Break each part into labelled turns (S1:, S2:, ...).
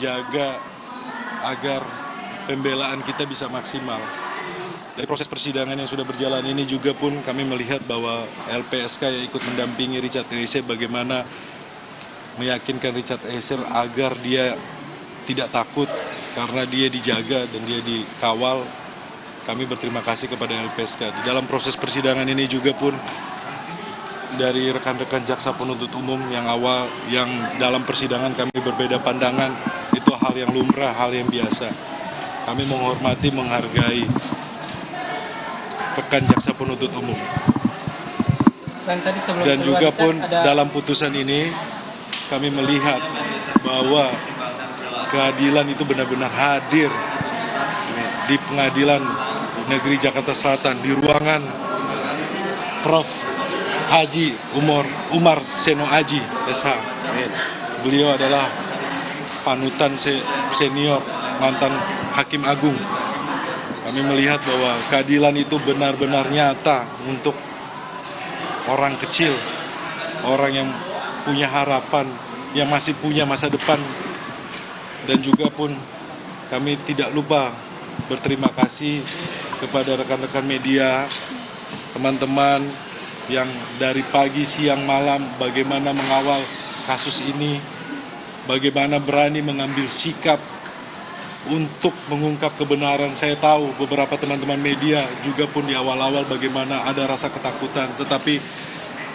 S1: menjaga agar pembelaan kita bisa maksimal. Dari proses persidangan yang sudah berjalan ini juga pun kami melihat bahwa LPSK yang ikut mendampingi Richard Eliezer bagaimana meyakinkan Richard Eliezer agar dia tidak takut karena dia dijaga dan dia dikawal. Kami berterima kasih kepada LPSK. Di dalam proses persidangan ini juga pun dari rekan-rekan jaksa penuntut umum yang dalam persidangan kami berbeda pandangan, itu hal yang lumrah, hal yang biasa. Kami menghormati, menghargai rekan jaksa penuntut umum. Dan juga pun dalam putusan ini kami melihat bahwa keadilan itu benar-benar hadir di Pengadilan Negeri Jakarta Selatan di ruangan Prof. Haji Umar Seno Aji, SH. Beliau adalah panutan senior mantan Hakim Agung. Kami melihat bahwa keadilan itu benar-benar nyata untuk orang kecil, orang yang punya harapan, yang masih punya masa depan. Dan juga pun kami tidak lupa berterima kasih kepada rekan-rekan media, teman-teman yang dari pagi, siang, malam bagaimana mengawal kasus ini, bagaimana berani mengambil sikap untuk mengungkap kebenaran. Saya tahu beberapa teman-teman media juga pun di awal-awal bagaimana ada rasa ketakutan, tetapi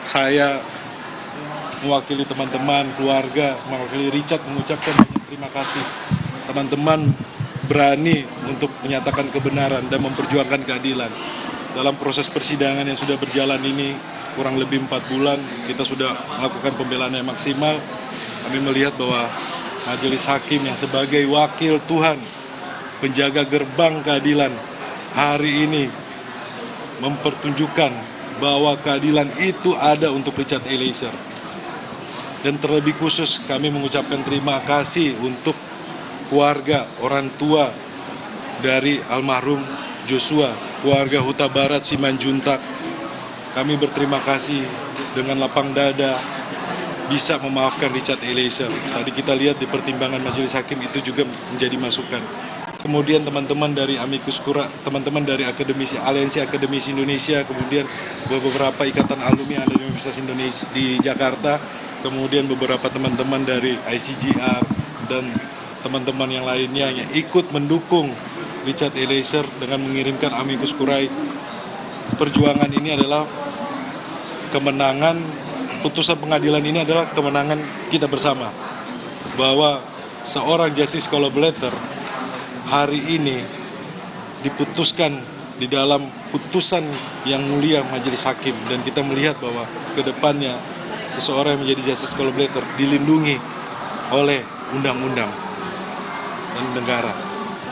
S1: saya mewakili teman-teman, keluarga, mewakili Richard mengucapkan terima kasih. Teman-teman berani untuk menyatakan kebenaran dan memperjuangkan keadilan. Dalam proses persidangan yang sudah berjalan ini kurang lebih 4 bulan, kita sudah melakukan pembelaan yang maksimal. Kami melihat bahwa majelis hakim yang sebagai wakil Tuhan, penjaga gerbang keadilan, hari ini mempertunjukkan bahwa keadilan itu ada untuk Richard Eliezer. Dan terlebih khusus kami mengucapkan terima kasih untuk keluarga, orang tua dari almarhum Joshua, keluarga Huta Barat Simanjuntak. Kami berterima kasih dengan lapang dada bisa memaafkan Richard Eliezer. Tadi kita lihat di pertimbangan majelis hakim itu juga menjadi masukan. Kemudian teman-teman dari Amicus Curiae, teman-teman dari Aliansi Akademisi Indonesia, kemudian beberapa ikatan alumni yang ada di Universitas Indonesia di Jakarta, kemudian beberapa teman-teman dari ICGR dan teman-teman yang lainnya yang ikut mendukung Richard Eliezer dengan mengirimkan Amicus Curiae. Perjuangan ini adalah kemenangan, putusan pengadilan ini adalah kemenangan kita bersama. Bahwa seorang justice collaborator hari ini diputuskan di dalam putusan yang mulia majelis hakim. Dan kita melihat bahwa ke depannya seseorang yang menjadi justice collaborator dilindungi oleh undang-undang dan negara.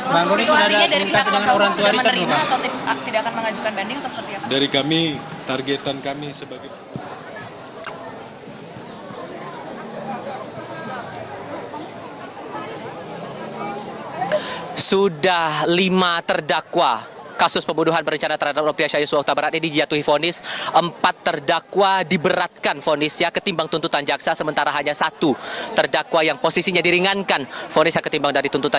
S2: Bang Roni, sudah ada dari pihak kuasa hukum sudah menerima atau tidak akan mengajukan banding atau seperti apa?
S1: Dari kami, targetan kami sebagai
S3: sudah 5 terdakwa kasus pembunuhan berencana terhadap Nofriansah Yosua Huta Barat ini dijatuhi vonis. 4 terdakwa diberatkan vonisnya ketimbang tuntutan jaksa, sementara hanya 1 terdakwa yang posisinya diringankan vonisnya ketimbang dari tuntutan